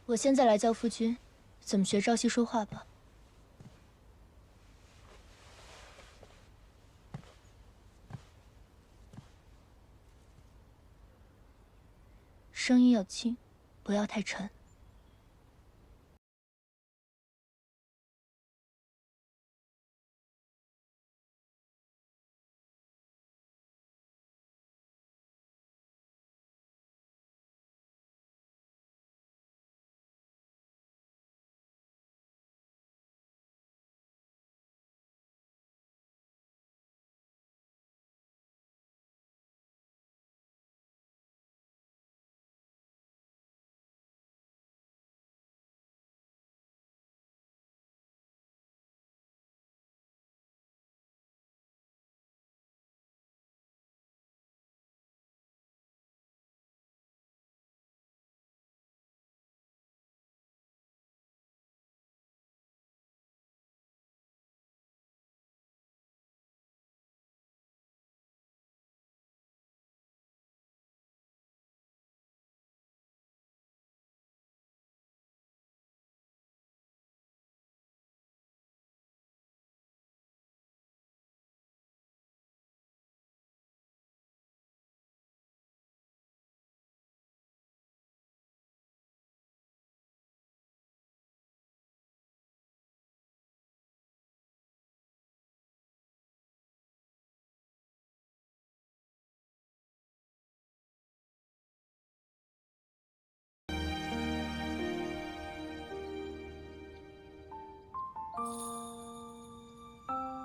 我现在来教夫君怎么学朝夕说话吧。声音要轻，不要太沉。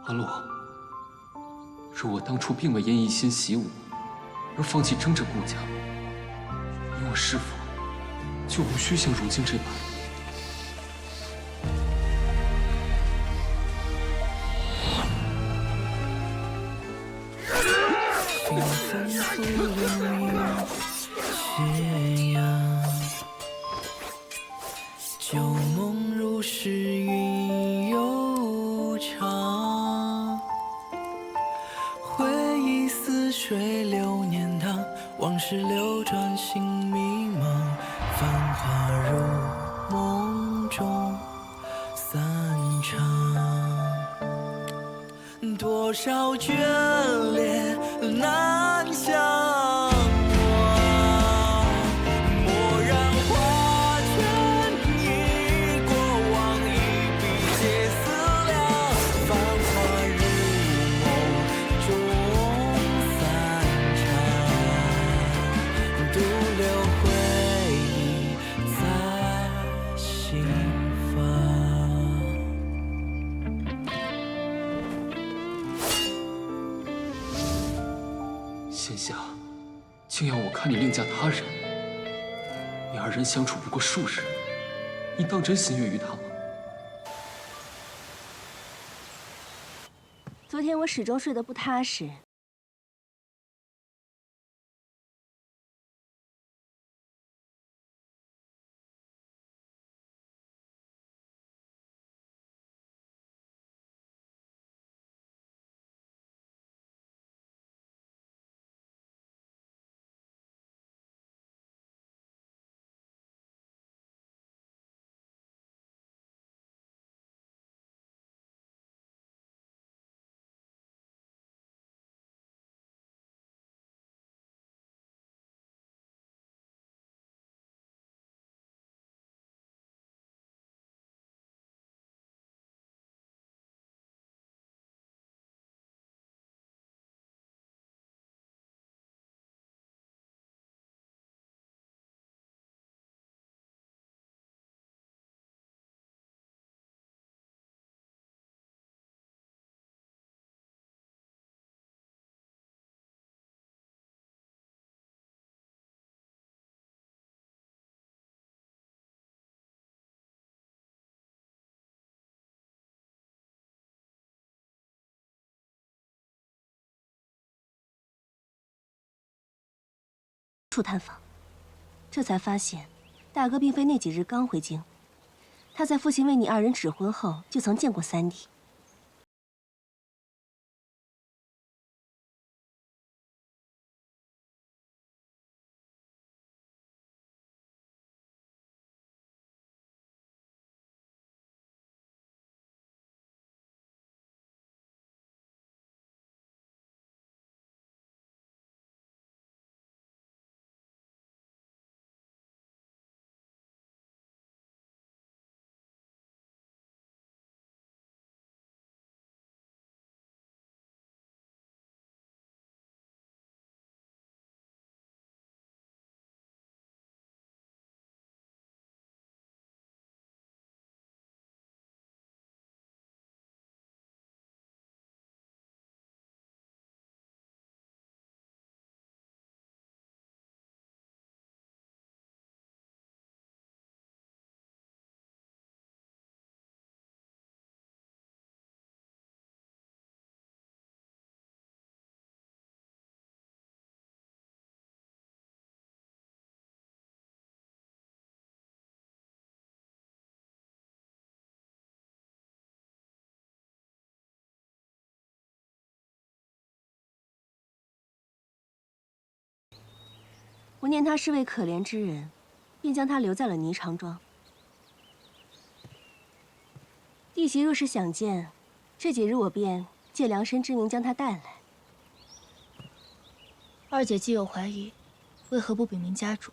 阿洛，若我当初并未因一心习武而放弃争着顾家，你我是否就无需像如今这般？风拂流斜阳，旧梦如诗韵悠长。回忆似水流年堂，往事流转，心迷茫。繁华如梦中散场，多少眷恋难相忘。蓦然画卷，忆过往，一笔皆思量。繁华如梦中散场，独留回忆在心房。仙夏，竟要我看你另嫁他人？你二人相处不过数日，你当真心悦于他吗？昨天我始终睡得不踏实。处探访，这才发现，大哥并非那几日刚回京，他在父亲为你二人指婚后，就曾见过三弟。我念他是位可怜之人，便将他留在了霓裳庄。弟媳若是想见，这几日我便借量身之名将他带来。二姐既有怀疑，为何不禀明家主，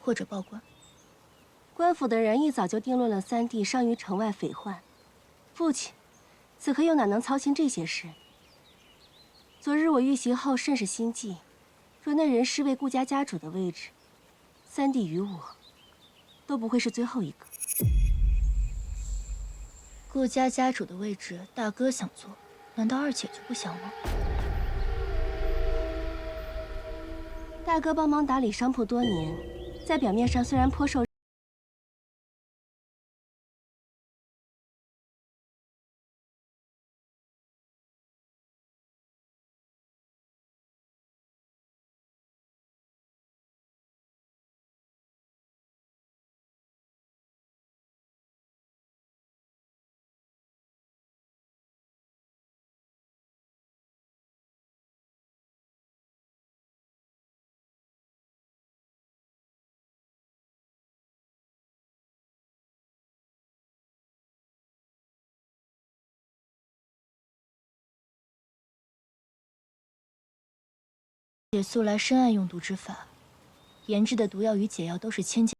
或者报官？官府的人一早就定论了三弟伤于城外匪患，父亲此刻又哪能操心这些事？昨日我遇袭后甚是心悸，若那人是为顾家家主的位置，三弟与我都不会是最后一个。顾家家主的位置，大哥想坐，难道二姐就不想吗？大哥帮忙打理商铺多年，在表面上虽然颇受姐素来深谙用毒之法，研制的毒药与解药都是千金。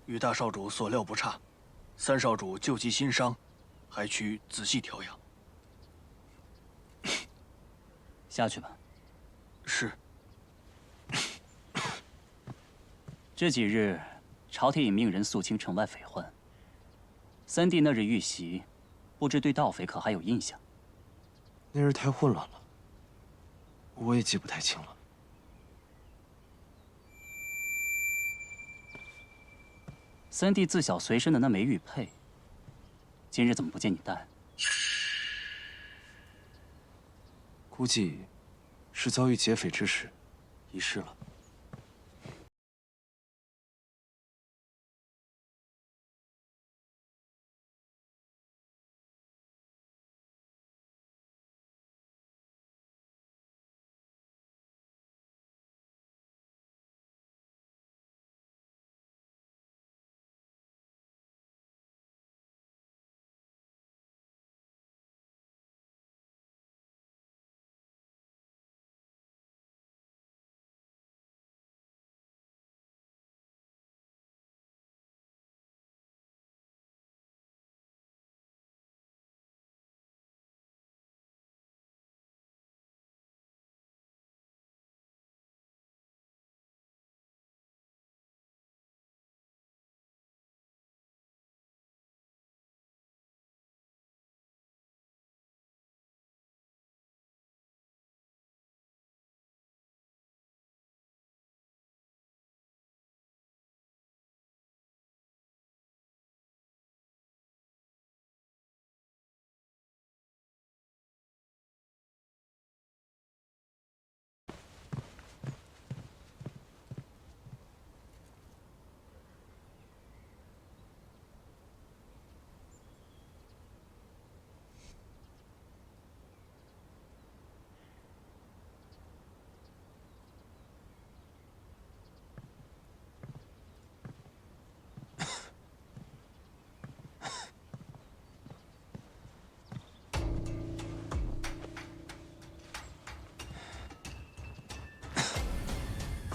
与大少主所料不差，三少主救济新伤，还需仔细调养。下去吧。是。这几日，朝廷已命人肃清城外匪患。三弟那日遇袭，不知对盗匪可还有印象？那日太混乱了，我也记不太清了。三弟自小随身的那枚玉佩，今日怎么不见你带？估计是遭遇劫匪之时，遗失了。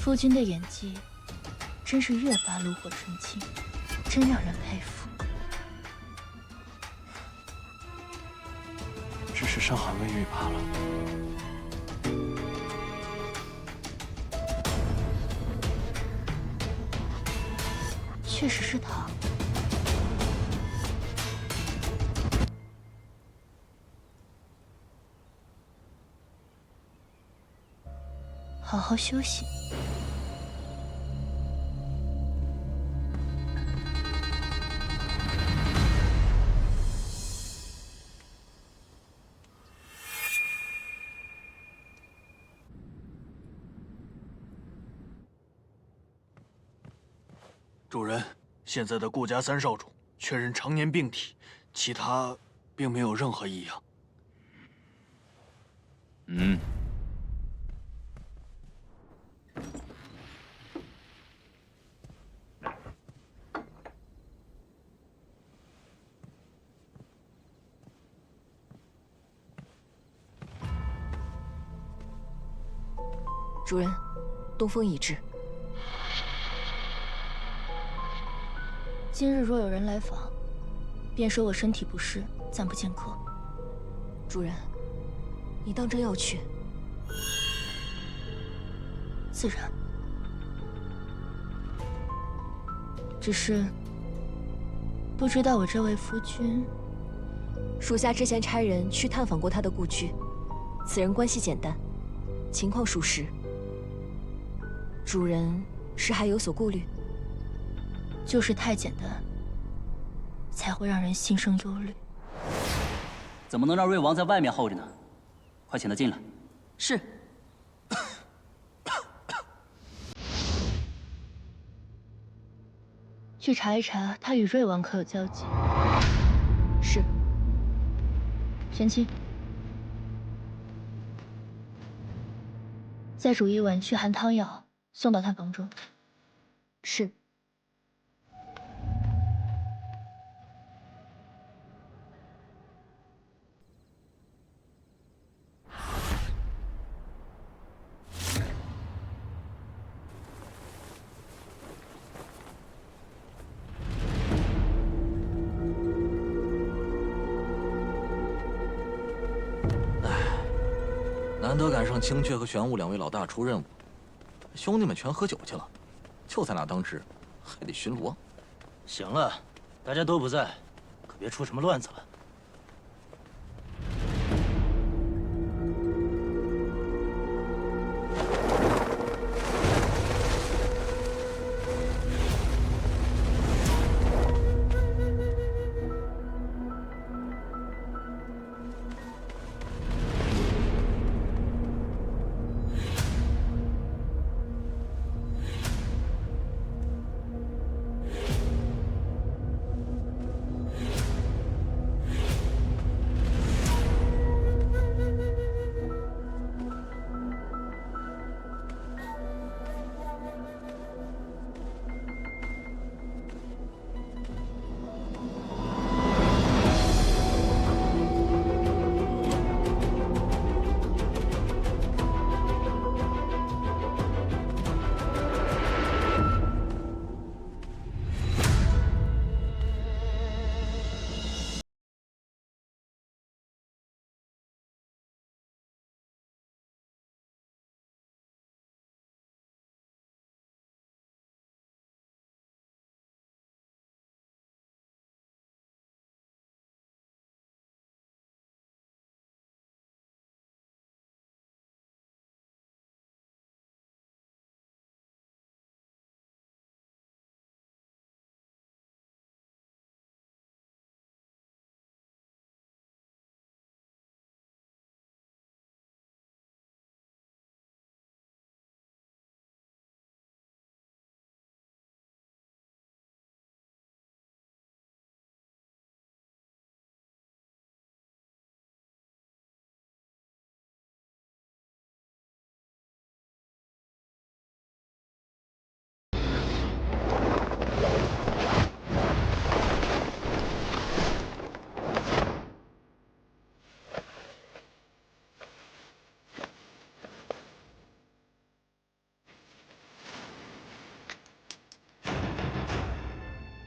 夫君的演技真是越发炉火纯青，真让人佩服。只是伤寒未愈罢了。确实是他。好好休息。主人，现在的顾家三少主确认常年病体，其他并没有任何异样。嗯。主人，东风已至。今日若有人来访，便说我身体不适，暂不见客。主人，你当真要去？自然。只是不知道我这位夫君，属下之前差人去探访过他的故居，此人关系简单，情况属实。主人是还有所顾虑？就是太简单，才会让人心生忧虑。怎么能让瑞王在外面候着呢？快请他进来。是。去查一查他与瑞王可有交集。是。玄清，再煮一碗驱寒汤药，送到他房中。是。难得赶上青雀和玄武两位老大出任务，兄弟们全喝酒去了，就在那当值，还得巡逻。行了，大家都不在，可别出什么乱子了。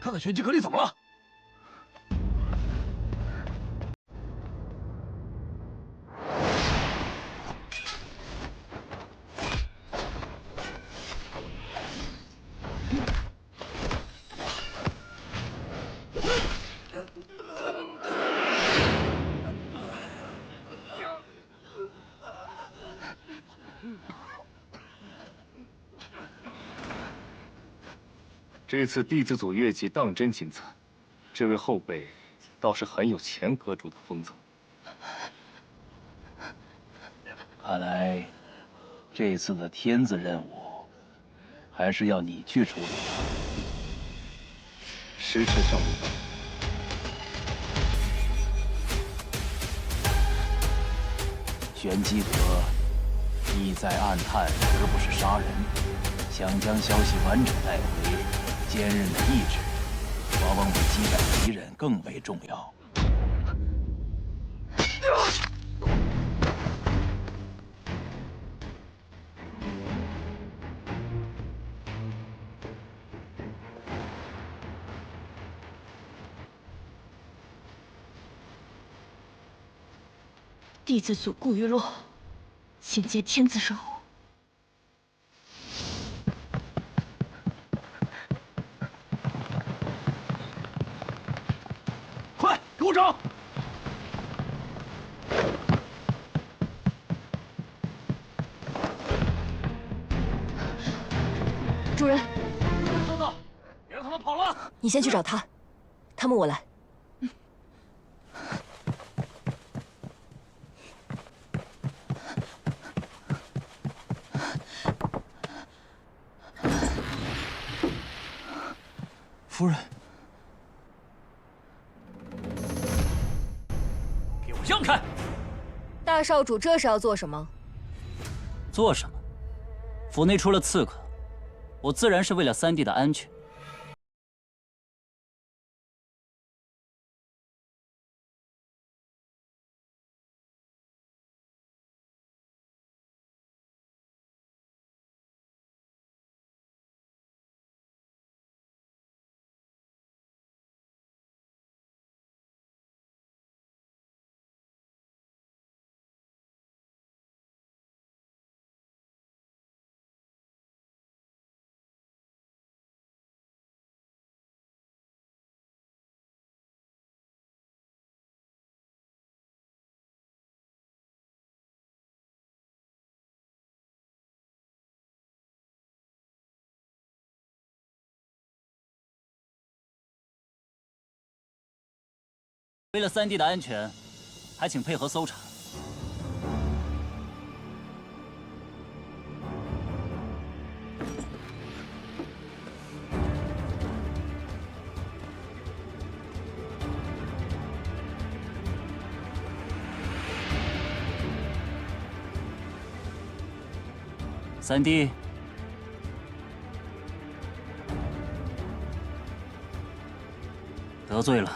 他在玄机阁里怎么了？这次弟子组越级当真精彩，这位后辈倒是很有前阁主的风采。看来这次的天子任务还是要你去处理了。时辰尚未到。玄机阁意在暗探，而不是杀人。想将消息完整带回，坚韧的意志往往比击败敌人更为重要。弟子组顾玉洛，请接天子任务。快，给我找！主人，收到，别让他们跑了。你先去找他，他们我来。夫人，给我让开！大少主这是要做什么？做什么？府内出了刺客，我自然是为了三弟的安全。为了三弟的安全，还请配合搜查。三弟，得罪了。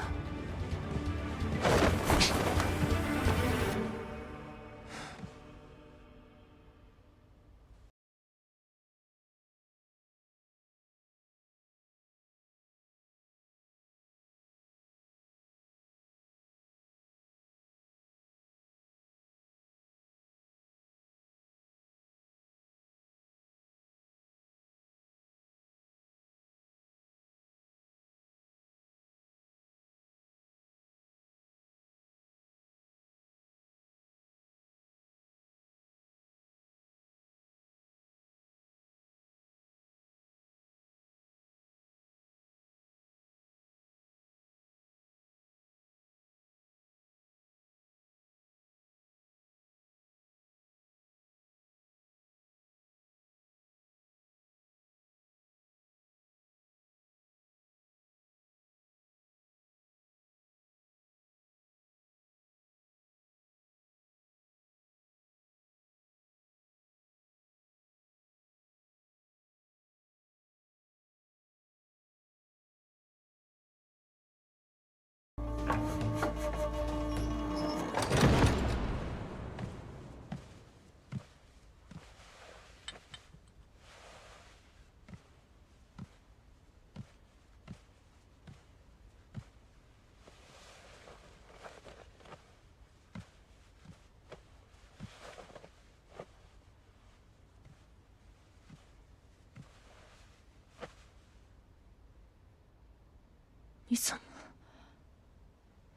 你怎么？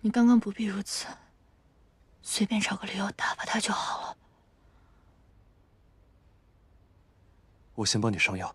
你刚刚不必如此，随便找个理由打发他就好了。我先帮你上药。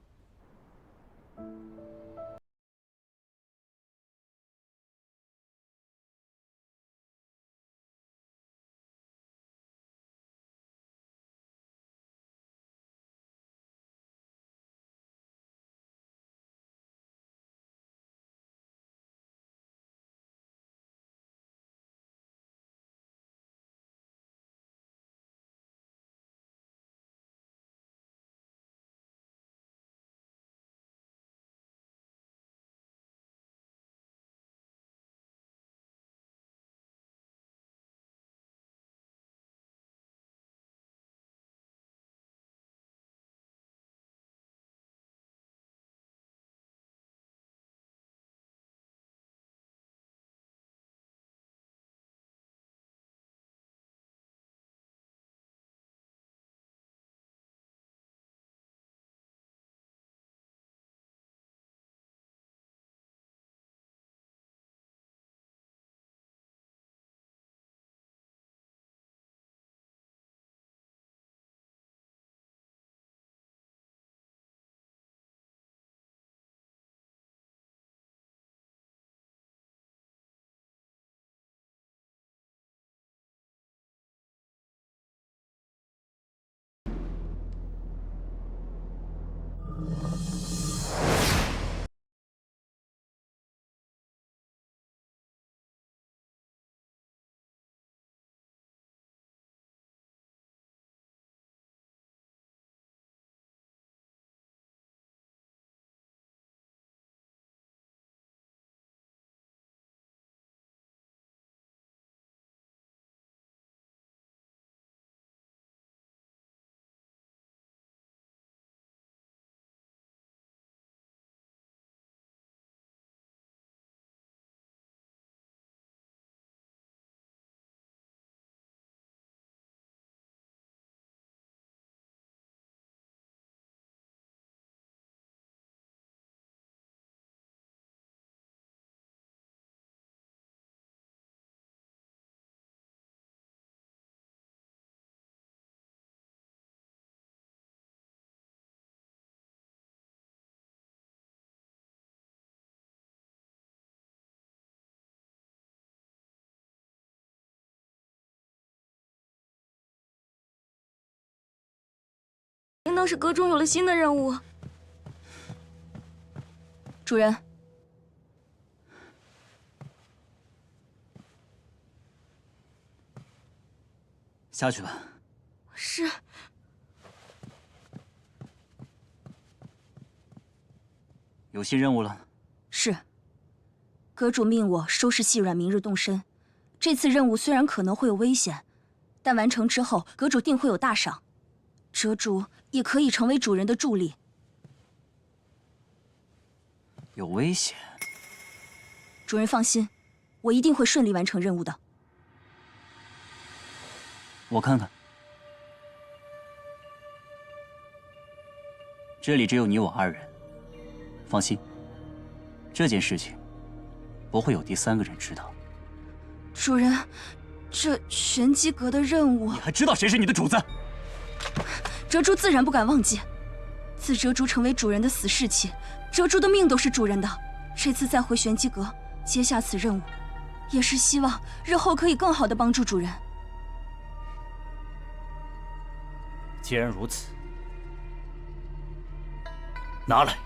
应当是阁中有了新的任务。主人，下去吧。是。有新任务了。是。阁主命我收拾细软，明日动身。这次任务虽然可能会有危险，但完成之后，阁主定会有大赏。折竹也可以成为主人的助力。有危险？主人放心，我一定会顺利完成任务的。我看看，这里只有你我二人。放心，这件事情不会有第三个人知道。主人，这玄机阁的任务，你还知道谁是你的主子？折竹自然不敢忘记。自折竹成为主人的死士起，折竹的命都是主人的。这次再回玄机阁接下此任务，也是希望日后可以更好的帮助主人。既然如此，拿来。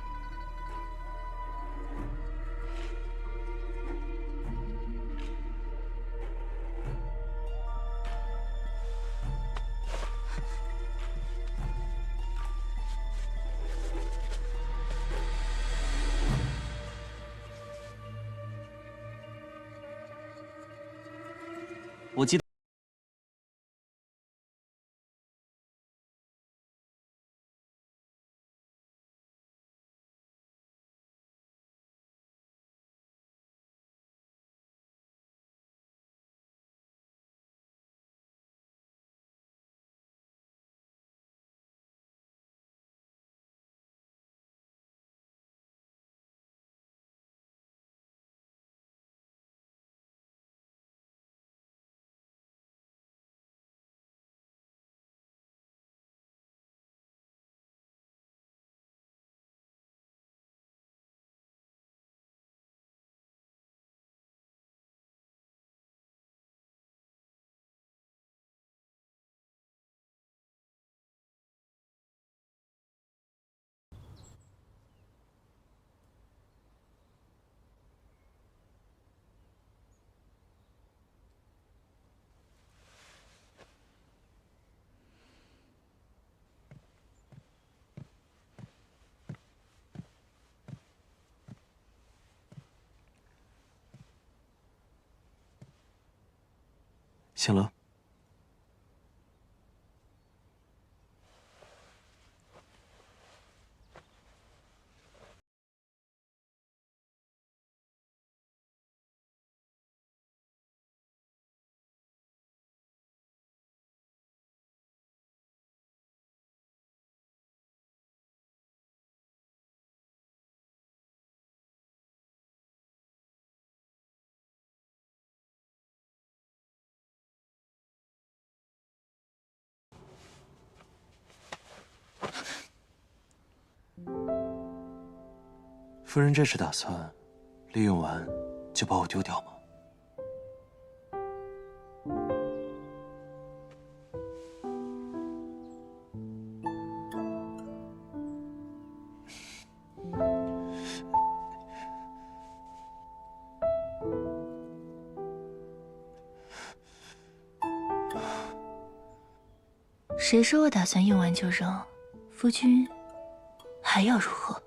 我记得。醒了。夫人这是打算利用完就把我丢掉吗？谁说我打算用完就扔？夫君还要如何？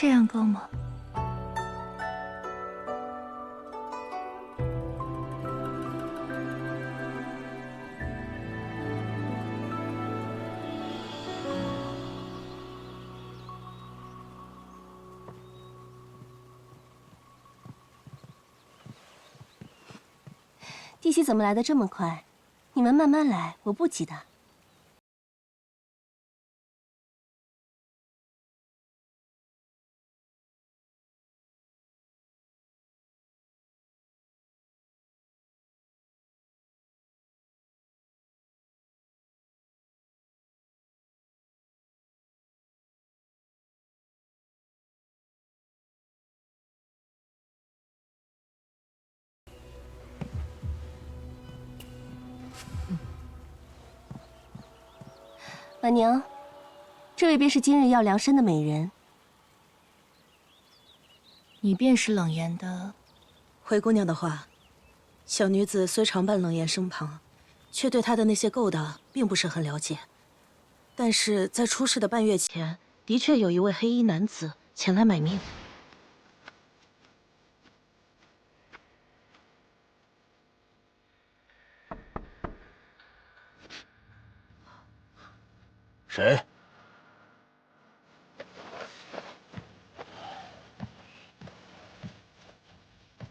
这样够吗？弟媳怎么来的这么快？你们慢慢来，我不急的。婉宁，这位便是今日要量身的美人。你便是冷言的。回姑娘的话，小女子虽常伴冷言身旁，却对他的那些勾当并不是很了解。但是在出事的半月前，的确有一位黑衣男子前来买命。谁？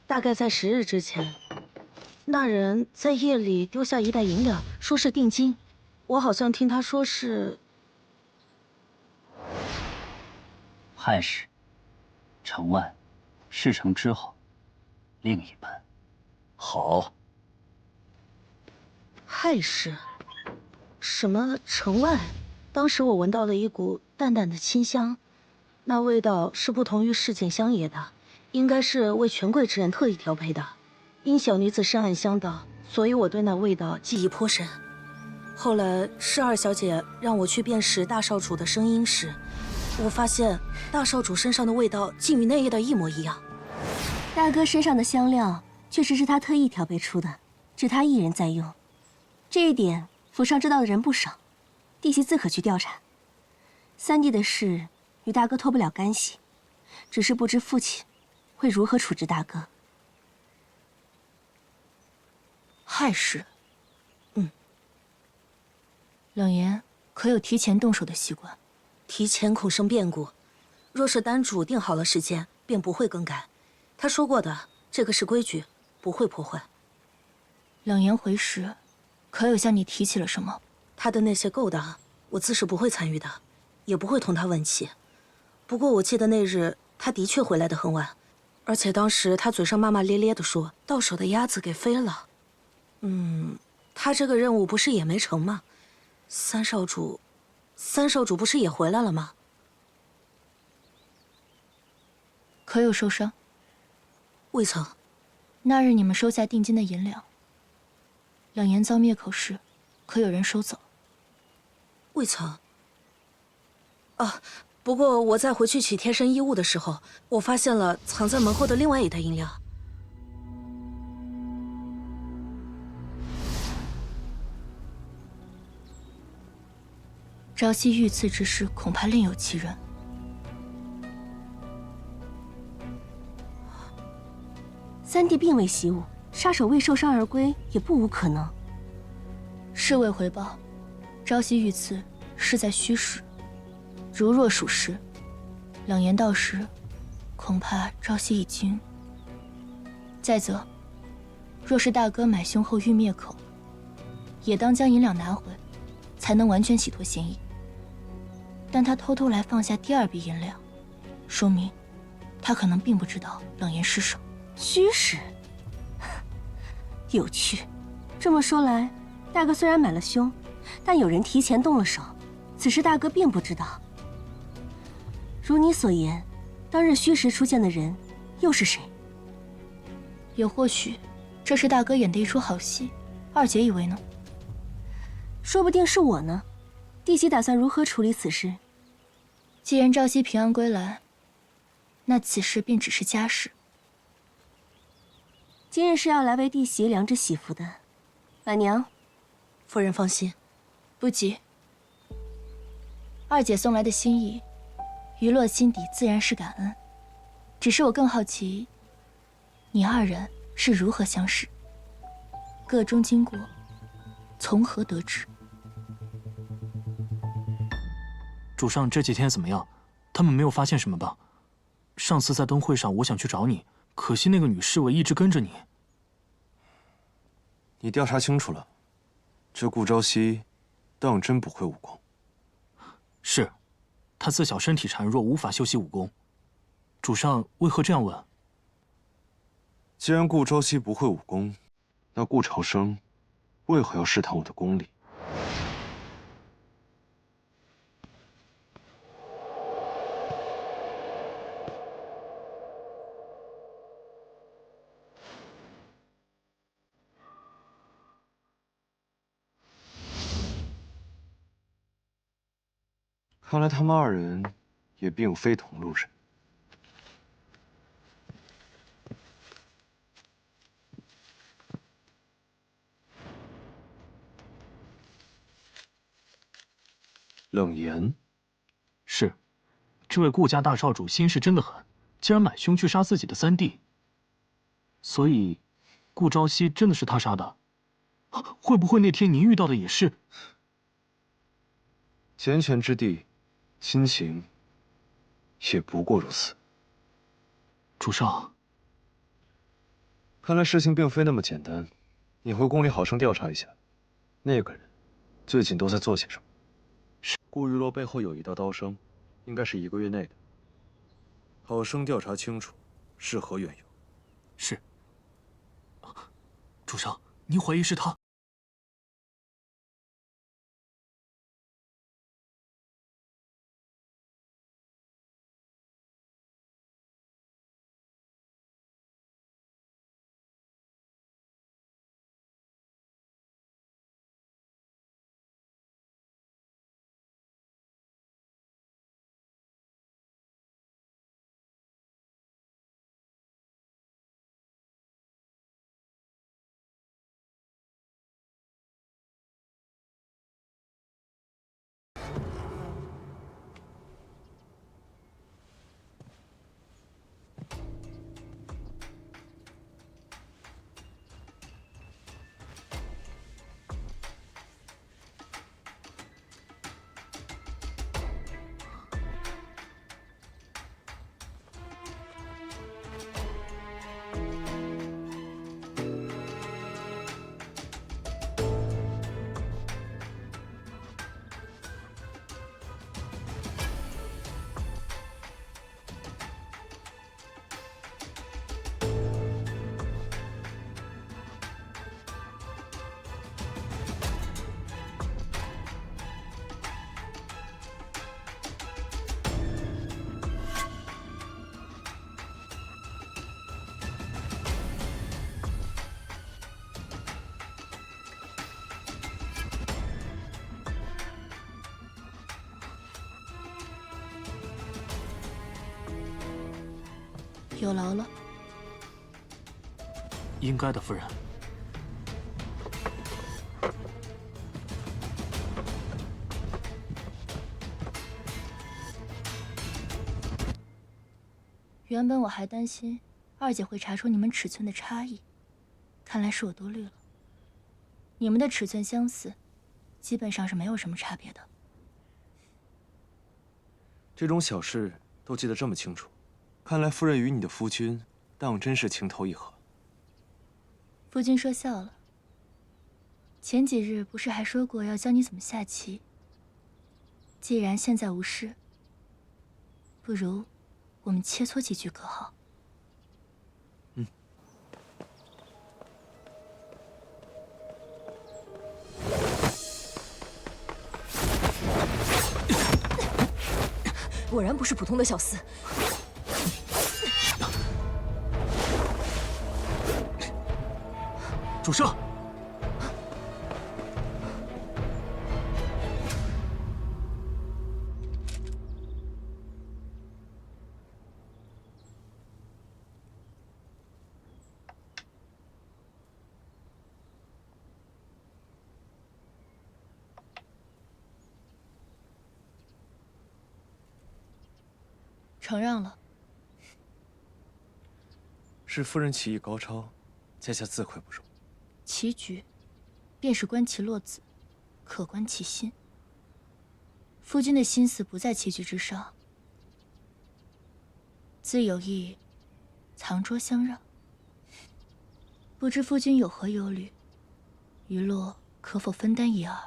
大概在10日之前，那人在夜里丢下一袋银两，说是定金。我好像听他说是亥时，城外，事成之后，另一般。好。亥时，什么城外？当时我闻到了一股淡淡的清香，那味道是不同于市井乡野的，应该是为权贵之人特意调配的。因小女子深谙香道，所以我对那味道记忆颇深。后来是二小姐让我去辨识大少主的声音时，我发现大少主身上的味道竟与那夜的一模一样。大哥身上的香料确实是他特意调配出的，只他一人在用，这一点府上知道的人不少。弟媳自可去调查。三弟的事与大哥脱不了干系，只是不知父亲会如何处置大哥。亥时，冷言可有提前动手的习惯？提前恐生变故，若是丹主定好了时间，便不会更改。他说过的，这个是规矩，不会破坏。冷言回时，可有向你提起了什么？他的那些勾当，我自是不会参与的，也不会同他问起。不过我记得那日他的确回来的很晚，而且当时他嘴上骂骂咧咧的说到手的鸭子给飞了。他这个任务不是也没成吗？三少主不是也回来了吗？可有受伤？未曾。那日你们收下定金的银两，两岩遭灭口时，可有人收走？未曾。不过我在回去取贴身衣物的时候，我发现了藏在门后的另外一袋银两。朝夕遇刺之事，恐怕另有其人。三弟并未习武，杀手未受伤而归也不无可能。侍卫回报，朝夕遇刺是在虚实，如若属实，两岩到时，恐怕朝夕已经。再则，若是大哥买凶后欲灭口，也当将银两拿回，才能完全洗脱嫌疑。但他偷偷来放下第二笔银两，说明他可能并不知道冷岩失手。虚实，有趣。这么说来，大哥虽然买了凶，但有人提前动了手，此事大哥并不知道。如你所言，当日虚实出现的人又是谁？也或许这是大哥演的一出好戏，二姐以为呢？说不定是我呢。弟媳打算如何处理此事？既然朝夕平安归来，那此事便只是家事。今日是要来为弟媳量着喜服的，婉娘。夫人放心，不急。二姐送来的心意，余落心底自然是感恩。只是我更好奇，你二人是如何相识？个中经过，从何得知？主上这几天怎么样？他们没有发现什么吧？上次在灯会上，我想去找你，可惜那个女侍卫一直跟着你。你调查清楚了，这顾朝夕当真不会武功。是，他自小身体孱弱，无法修习武功。主上为何这样问？既然顾朝夕不会武功，那顾朝生为何要试探我的功力？看来他们二人也并非同路人。冷言，是，这位顾家大少主心事真的很，竟然买凶去杀自己的三弟。所以，顾朝夕真的是他杀的？会不会那天您遇到的也是？缱绻之地，亲情也不过如此。主上，看来事情并非那么简单。你回宫里好生调查一下，那个人最近都在做些什么。顾玉洛背后有一道刀伤，应该是1个月内的。好生调查清楚，是何缘由。是。主上，您怀疑是他？有劳了。应该的，夫人。原本我还担心二姐会查出你们尺寸的差异，看来是我多虑了。你们的尺寸相似，基本上是没有什么差别的。这种小事都记得这么清楚，看来夫人与你的夫君当真是情投意合。夫君说笑了。前几日不是还说过要教你怎么下棋？既然现在无事，不如我们切磋几局可好？果然不是普通的小厮。主上，承让了。是夫人棋艺高超，在下自愧不如。棋局，便是观其落子，可观其心。夫君的心思不在棋局之上，自有意藏拙相让。不知夫君有何忧虑，余洛可否分担一二？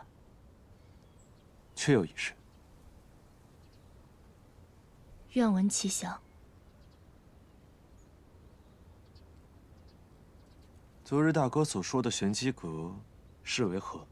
确有一事。愿闻其详。昨日大哥所说的玄机阁是为何？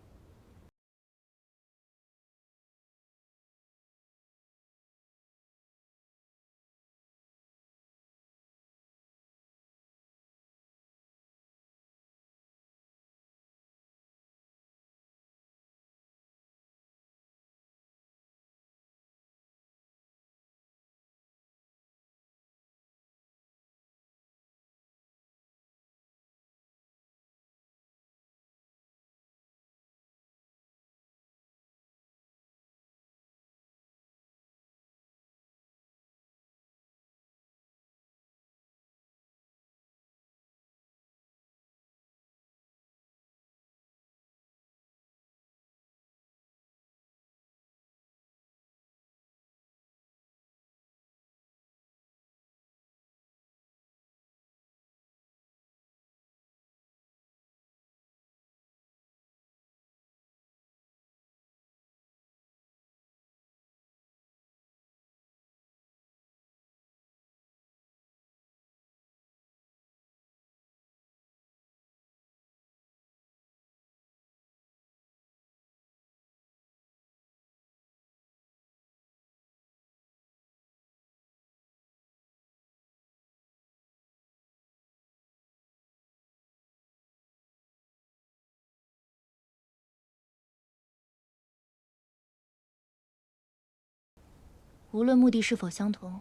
无论目的是否相同，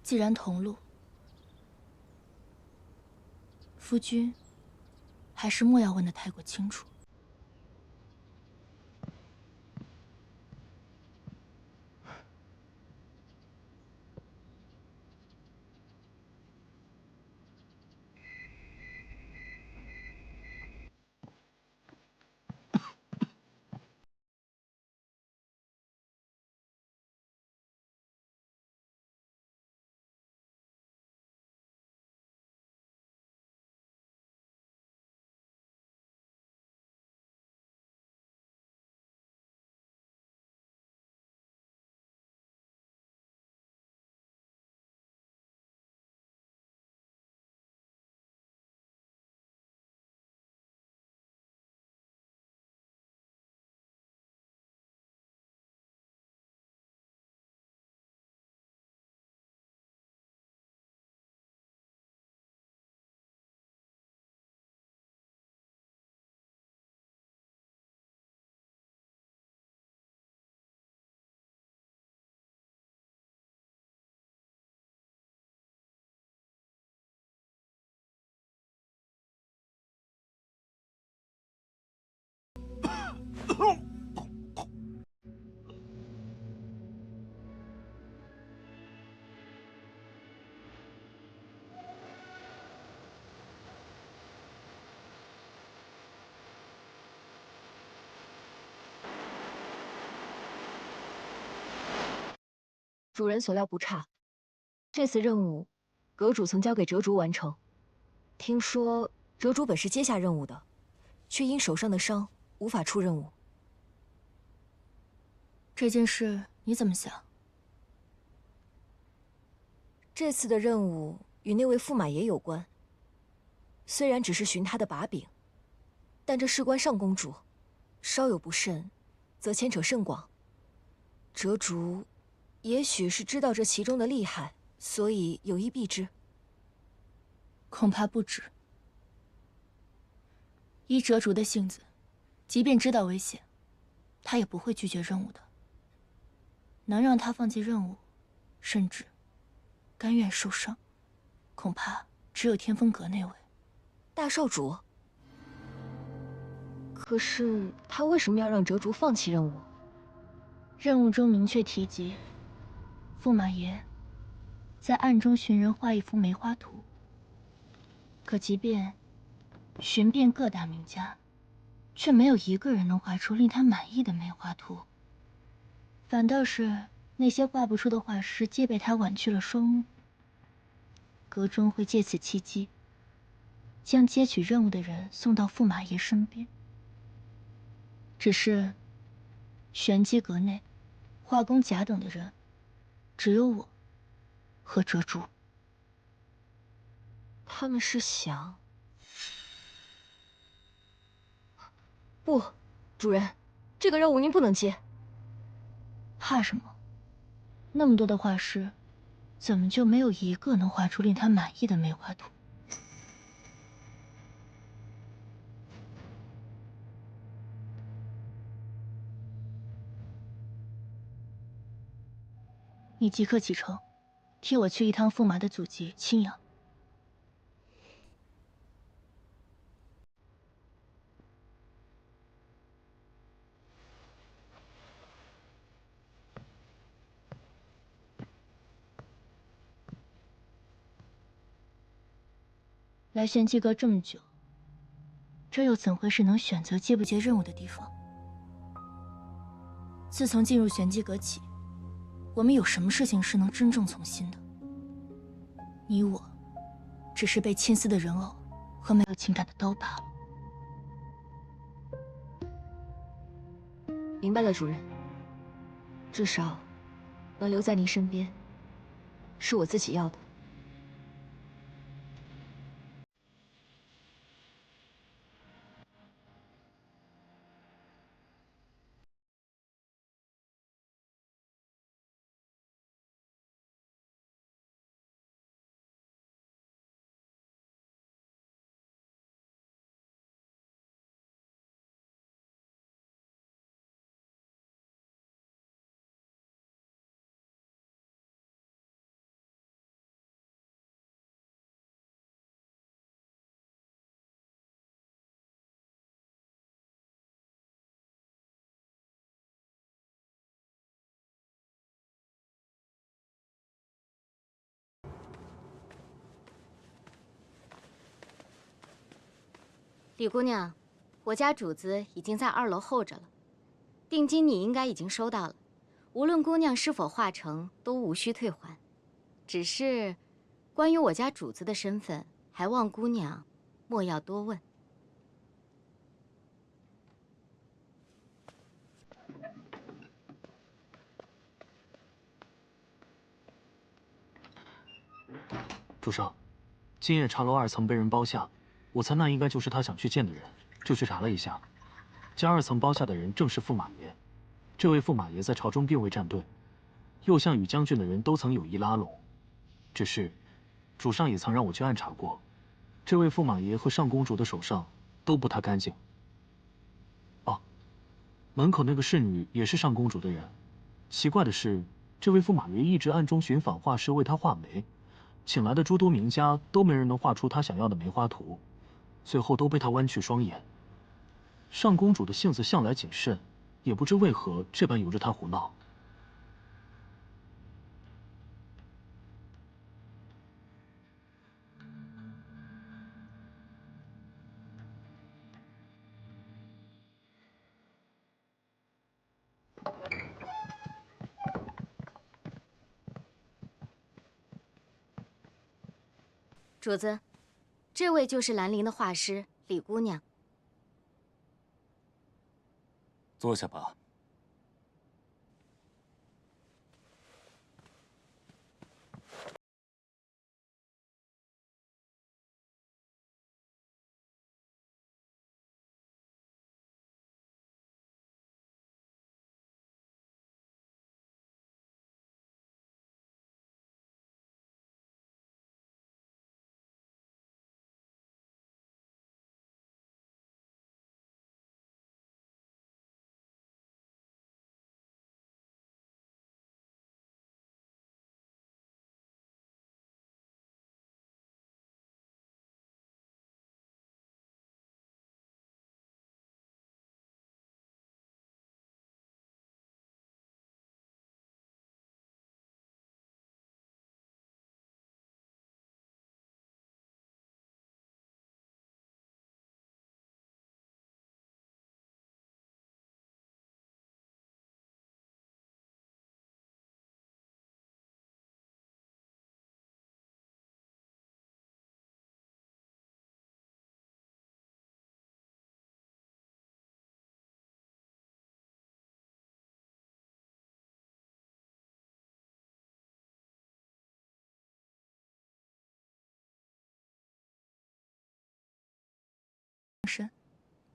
既然同路，夫君还是莫要问得太过清楚。主人所料不差，这次任务，阁主曾交给折竹完成。听说折竹本是接下任务的，却因手上的伤无法出任务。这件事你怎么想？这次的任务与那位驸马爷有关，虽然只是寻他的把柄，但这事关上公主，稍有不慎，则牵扯甚广。折竹也许是知道这其中的厉害，所以有意避之。恐怕不止。依折竹的性子，即便知道危险，他也不会拒绝任务的。能让他放弃任务，甚至甘愿受伤，恐怕只有天风阁那位大少主。可是他为什么要让折竹放弃任务？任务中明确提及，驸马爷在暗中寻人画一幅梅花图。可即便寻遍各大名家，却没有一个人能画出令他满意的梅花图。反倒是那些画不出的画师，皆被他婉去了双目。阁中会借此契机，将接取任务的人送到驸马爷身边。只是玄机阁内画工甲等的人，只有我和折竹。他们是想……不，主人，这个任务您不能接。怕什么？那么多的画师，怎么就没有一个能画出令他满意的梅花图？你即刻启程，替我去一趟驸马的祖籍青阳。来玄机阁这么久，这又怎会是能选择接不接任务的地方？自从进入玄机阁起，我们有什么事情是能真正从心的？你我，只是被牵丝的人偶和没有情感的刀罢了。明白了，主人。至少能留在您身边，是我自己要的。李姑娘，我家主子已经在2楼候着了，定金你应该已经收到了。无论姑娘是否画成，都无需退还。只是，关于我家主子的身份，还望姑娘莫要多问。主上，今夜茶楼2层被人包下，我猜那应该就是他想去见的人，就去查了一下，将2层包下的人正是驸马爷。这位驸马爷在朝中并未站队，右相与将军的人都曾有意拉拢，只是主上也曾让我去暗查过，这位驸马爷和上公主的手上都不太干净。哦，门口那个侍女也是上公主的人。奇怪的是，这位驸马爷一直暗中寻访画师为他画眉，请来的诸多名家都没人能画出他想要的梅花图，最后都被他剜去双眼。上公主的性子向来谨慎，也不知为何这般由着她胡闹。主子，这位就是兰陵的画师李姑娘。坐下吧。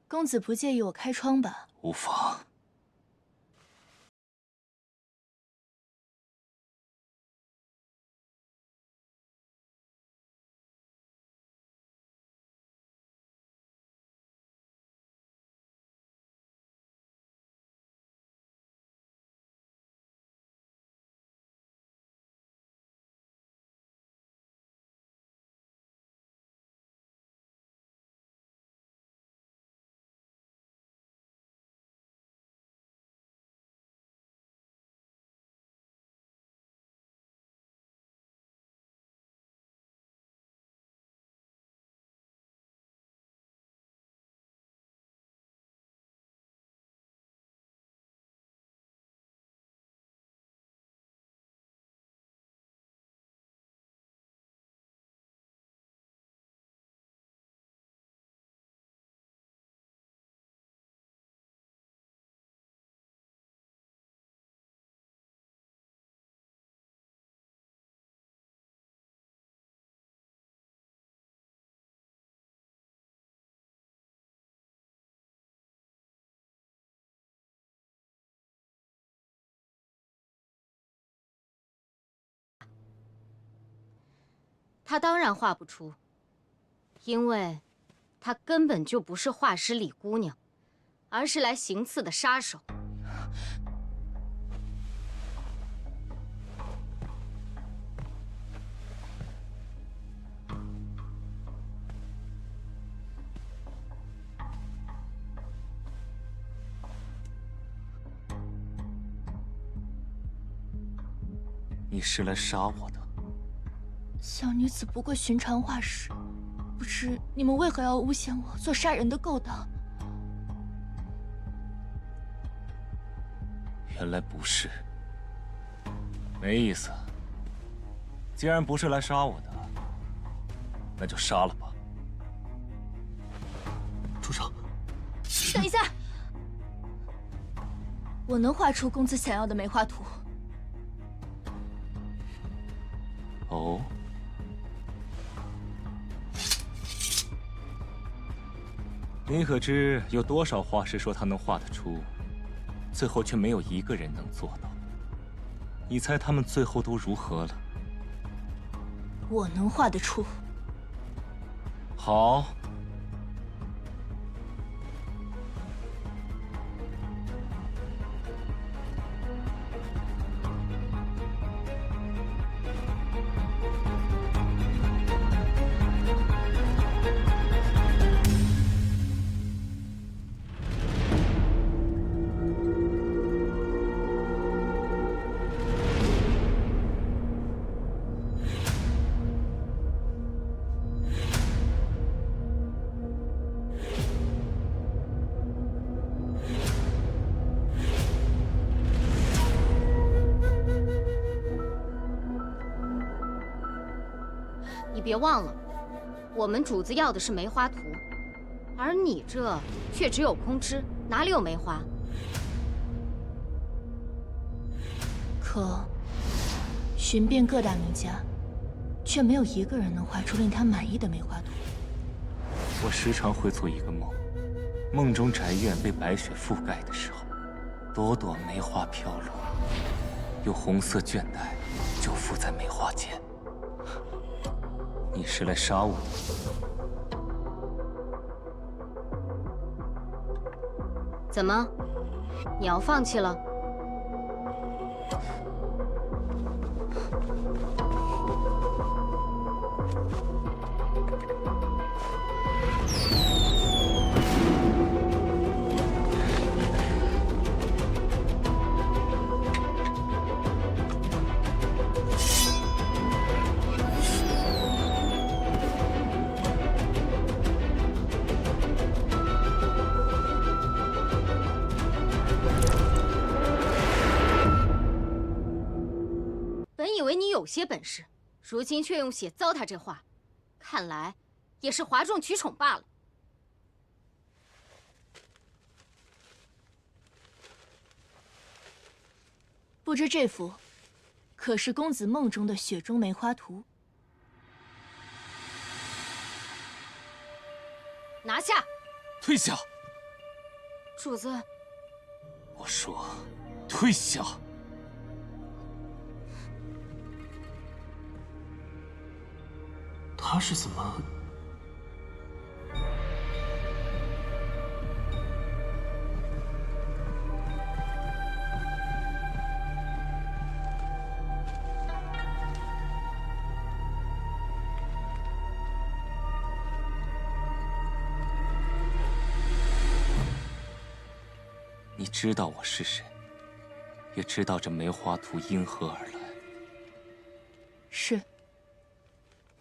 公子不介意我开窗吧？无妨。他当然画不出，因为他根本就不是画师李姑娘，而是来行刺的杀手。你是来杀我的？小女子不过寻常画师，不知你们为何要诬陷我做杀人的勾当？原来不是，没意思。既然不是来杀我的，那就杀了吧。主上，等一下，我能画出公子想要的梅花图。哦。你可知有多少画师说他能画得出，最后却没有一个人能做到？你猜他们最后都如何了？我能画得出。好。别忘了，我们主子要的是梅花图，而你这却只有空枝，哪里有梅花？可寻遍各大名家，却没有一个人能画出令他满意的梅花图。我时常会做一个梦，梦中宅院被白雪覆盖的时候，朵朵梅花飘落，有红色绢带就附在梅花间。你是来杀我的？怎么，你要放弃了？以为你有些本事，如今却用血糟蹋这画，看来也是哗众取宠罢了。不知这幅可是公子梦中的雪中梅花图？拿下！退下！主子，我说，退下！他是怎么？你知道我是谁，也知道这梅花图因何而来。是。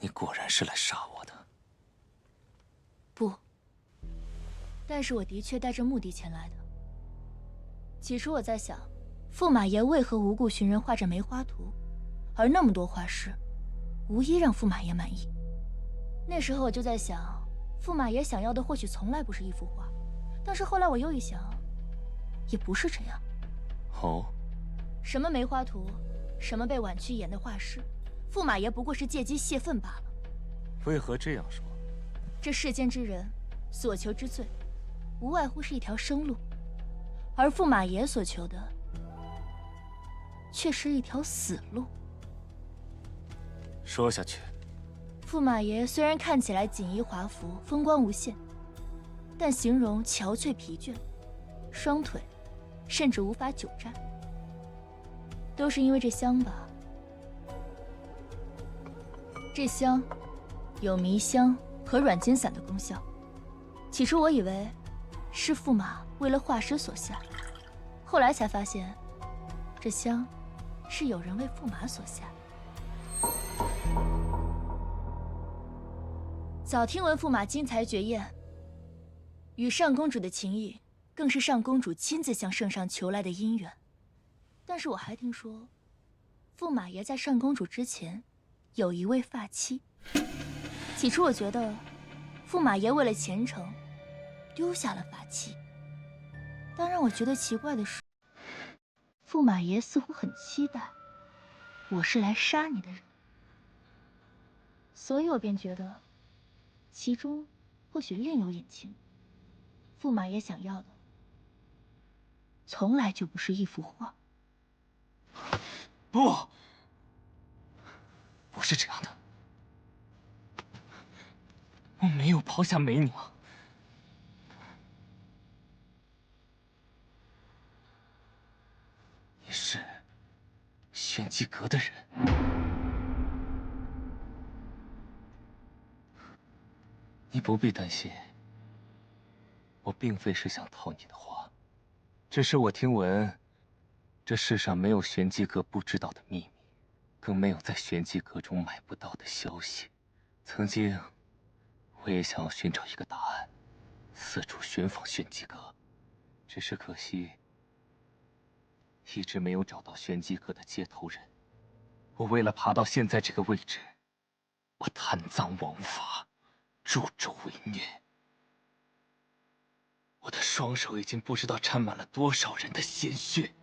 你果然是来杀我的。不，但是我的确带着目的前来的。起初我在想，驸马爷为何无故寻人画着梅花图，而那么多画师，无一让驸马爷满意。那时候我就在想，驸马爷想要的或许从来不是一幅画，但是后来我又一想，也不是这样。哦，什么梅花图，什么被婉曲演的画师，驸马爷不过是借机泄愤罢了。为何这样说？这世间之人所求之最，无外乎是一条生路，而驸马爷所求的，却是一条死路。说下去。驸马爷虽然看起来锦衣华服，风光无限，但形容憔悴疲倦，双腿甚至无法久站，都是因为这香吧。这香有迷香和软筋散的功效。起初我以为是驸马为了画师所下，后来才发现，这香是有人为驸马所下。早听闻驸马惊才绝艳，与上公主的情谊更是上公主亲自向圣上求来的姻缘。但是我还听说，驸马爷在上公主之前有一位发妻。起初我觉得，驸马爷为了前程，丢下了发妻。但让我觉得奇怪的是，驸马爷似乎很期待我是来杀你的人，所以我便觉得，其中或许另有隐情。驸马爷想要的，从来就不是一幅画。不，不是这样的。我没有抛下梅娘。你是玄机阁的人。你不必担心，我并非是想套你的话，只是我听闻，这世上没有玄机阁不知道的秘密，更没有在玄机阁中买不到的消息。曾经，我也想要寻找一个答案，四处寻访玄机阁，只是可惜，一直没有找到玄机阁的接头人。我为了爬到现在这个位置，我贪赃枉法，助纣为虐。我的双手已经不知道沾满了多少人的鲜血。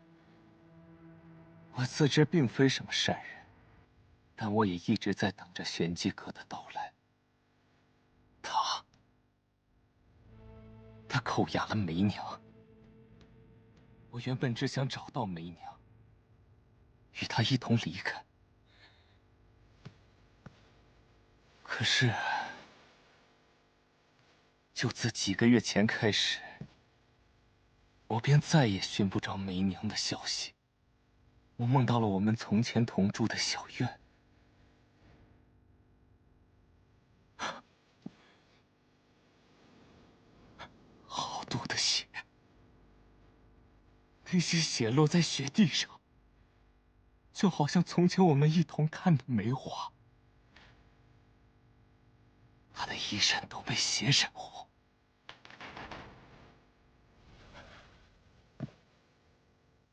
我自知并非什么善人，但我也一直在等着玄机阁的到来。他扣押了梅娘。我原本只想找到梅娘，与她一同离开。可是，就自几个月前开始，我便再也寻不着梅娘的消息。我梦到了我们从前同住的小院。好多的血，那些血落在雪地上，就好像从前我们一同看的梅花。她的衣衫都被血染红，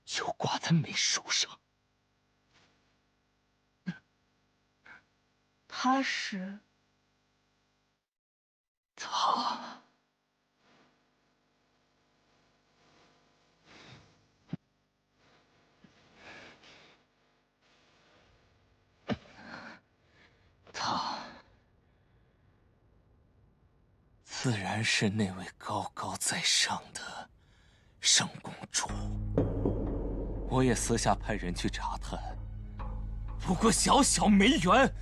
就挂在梅树上。他是他。自然是那位高高在上的圣公主。我也私下派人去查探，不过小小梅园，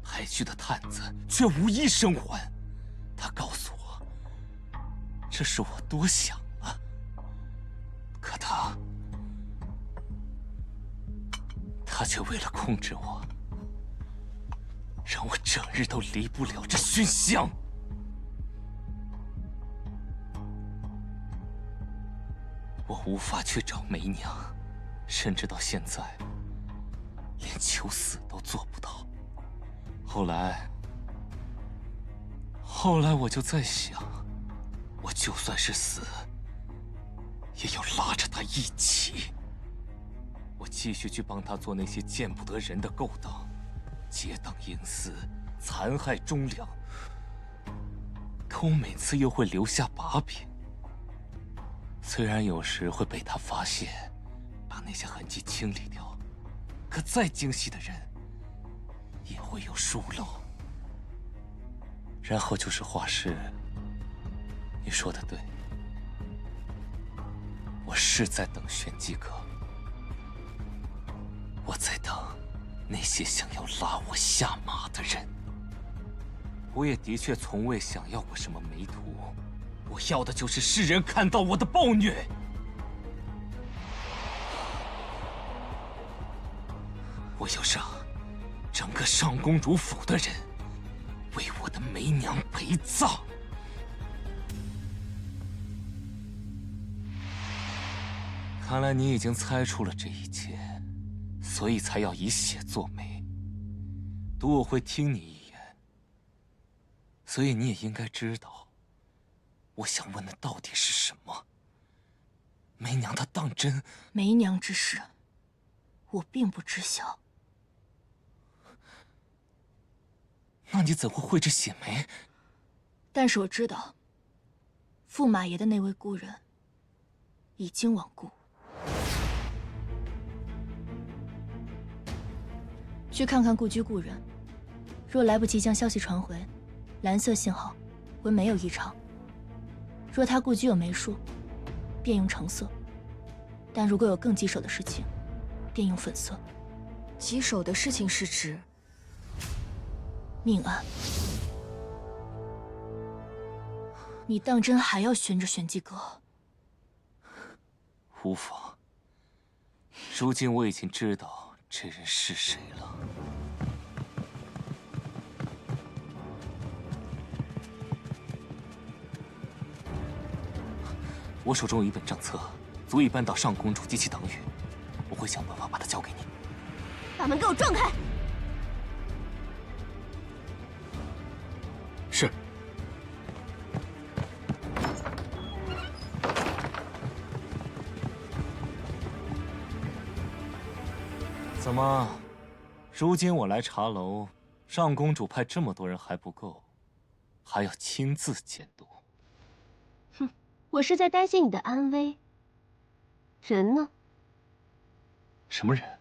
派去的探子却无一生还。他告诉我，这是我多想了。可他却为了控制我，让我整日都离不了这熏香。我无法去找梅娘，甚至到现在连求死都做不到。后来我就在想，我就算是死，也要拉着她一起。我继续去帮她做那些见不得人的勾当，结党营私，残害忠良。可我每次又会留下把柄。虽然有时会被他发现，把那些痕迹清理掉，可再精细的人也会有疏漏。然后就是画室，你说的对，我是在等玄机阁，我在等那些想要拉我下马的人。我也的确从未想要过什么媒途。我要的就是世人看到我的暴虐。我要让整个上公主府的人为我的梅娘陪葬。看来你已经猜出了这一切，所以才要以血作媒，赌我会听你一言。所以你也应该知道。我想问的到底是什么？梅娘她当真？梅娘之事，我并不知晓。那你怎会绘制血媒？但是我知道，驸马爷的那位故人已经亡故。去看看故居故人，若来不及将消息传回，蓝色信号为没有异常。若他故居有媒术，便用橙色；但如果有更棘手的事情，便用粉色。棘手的事情是指命案。你当真还要寻着玄机阁？无妨。如今我已经知道这人是谁了。我手中有一本账册，足以扳倒上公主及其党羽。我会想办法把它交给你。把门给我撞开！是。怎么，如今我来茶楼，上公主派这么多人还不够，还要亲自监督。哼，我是在担心你的安危。人呢？什么人？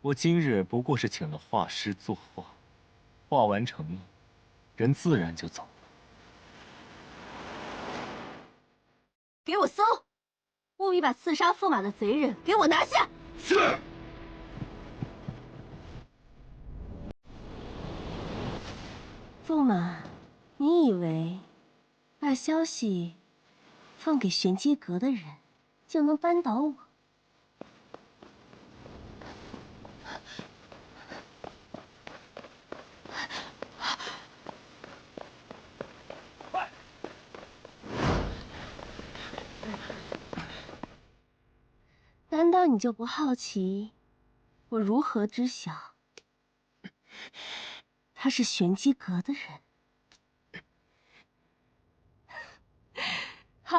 我今日不过是请了画师作画，画完成了，人自然就走了。给我搜！务必把刺杀驸马的贼人给我拿下！是。驸马，你以为把消息放给玄机阁的人就能扳倒我？难道你就不好奇我如何知晓他是玄机阁的人？好。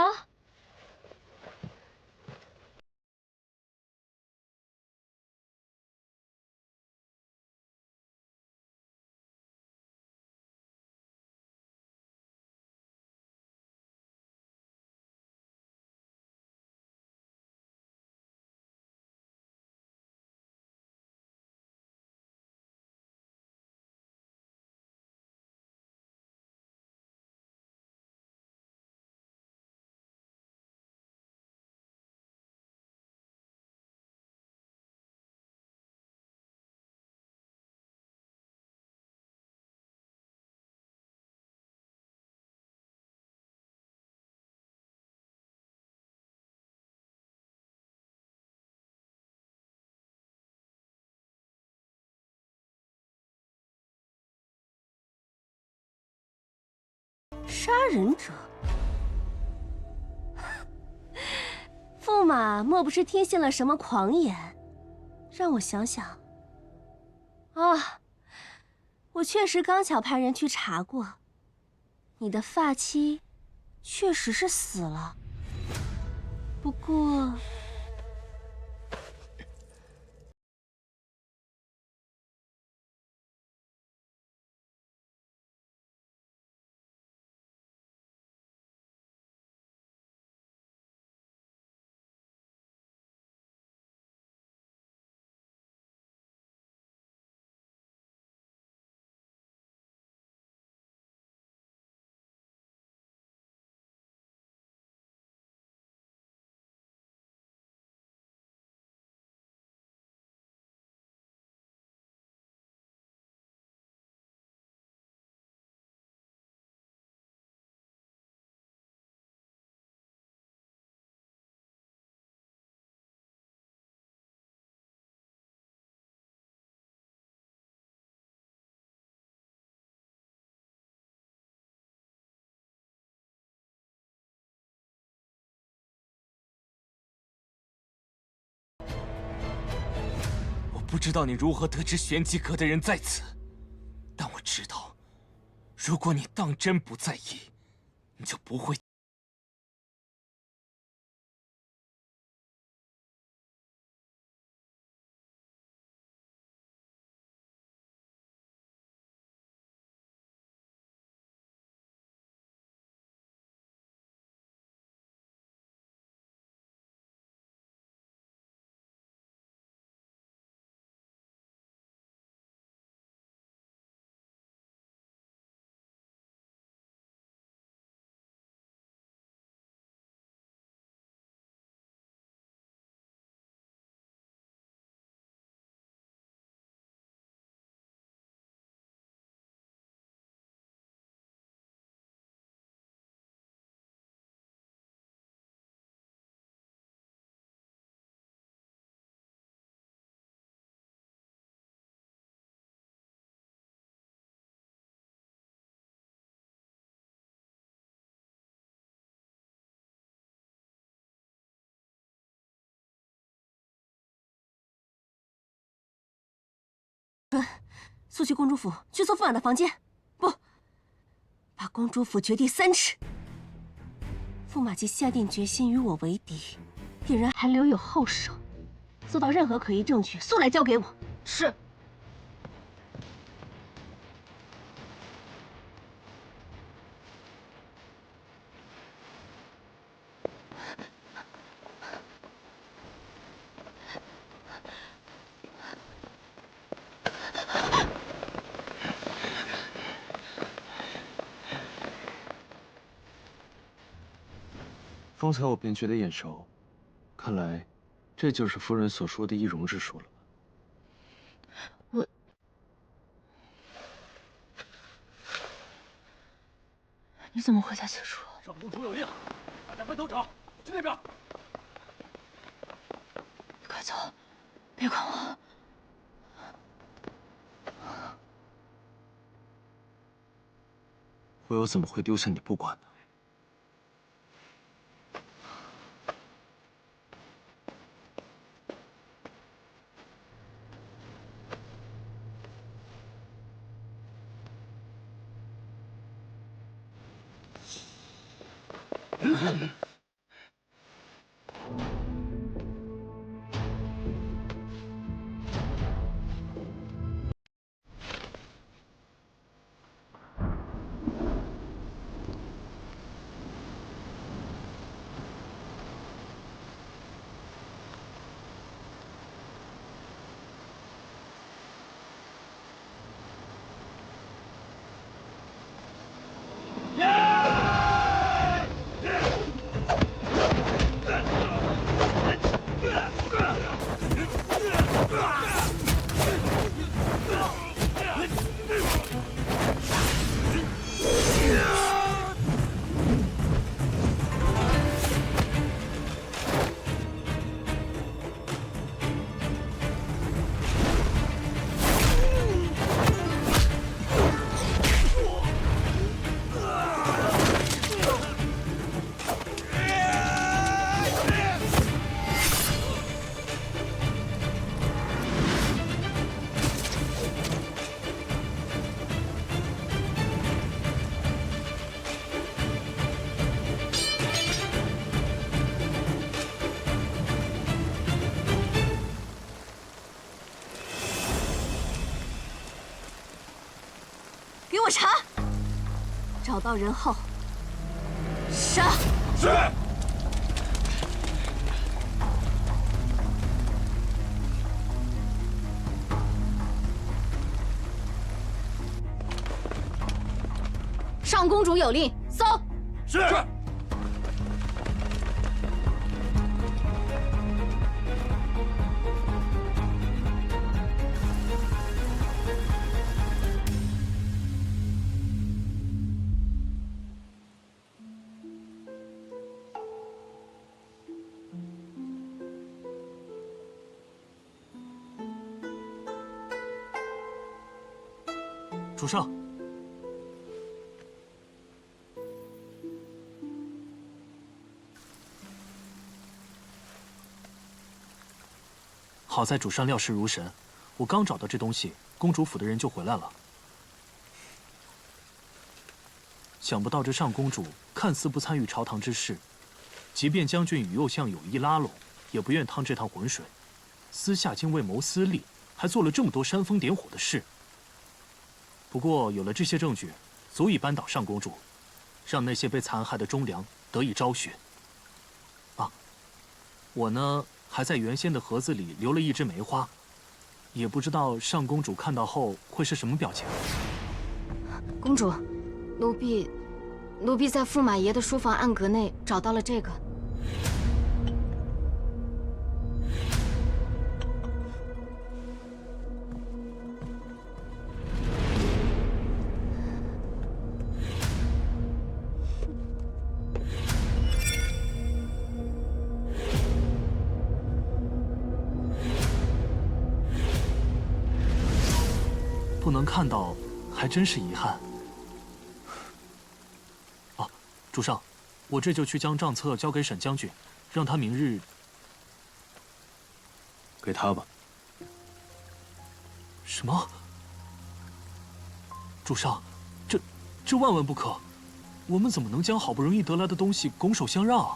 杀人者，驸马莫不是听信了什么狂言？让我想想。啊，我确实刚巧派人去查过，你的发妻确实是死了。不过，不知道你如何得知玄机阁的人在此，但我知道，如果你当真不在意，你就不会。速去公主府，去搜驸马的房间。不，把公主府掘地3尺。驸马既下定决心与我为敌，定然还留有后手。搜到任何可疑证据，速来交给我。是。方才我便觉得眼熟，看来这就是夫人所说的易容之术了。你怎么会在此处？上公主有令，大家分头找，去那边。快走，别管我。我又怎么会丢下你不管呢？给我查，找到人后杀。是。上公主有令，搜。是。主上，好在主上料事如神，我刚找到这东西，公主府的人就回来了。想不到这上公主看似不参与朝堂之事，即便将军与右相有意拉拢，也不愿趟这趟浑水，私下竟为谋私利，还做了这么多煽风点火的事。不过有了这些证据，足以扳倒上公主，让那些被残害的忠良得以昭雪。啊，我呢还在原先的盒子里留了一枝梅花，也不知道上公主看到后会是什么表情。公主，奴婢在驸马爷的书房暗格内找到了这个。不能看到，还真是遗憾。啊，主上，我这就去将账册交给沈将军，让他明日。给他吧。什么？主上，这万万不可！我们怎么能将好不容易得来的东西拱手相让啊？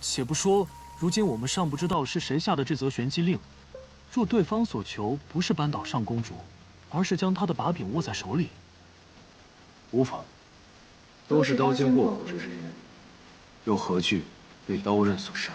且不说，如今我们尚不知道是谁下的这则玄机令。若对方所求不是扳倒上公主，而是将她的把柄握在手里，无妨，都是刀尖过骨之人，又何惧被刀刃所伤？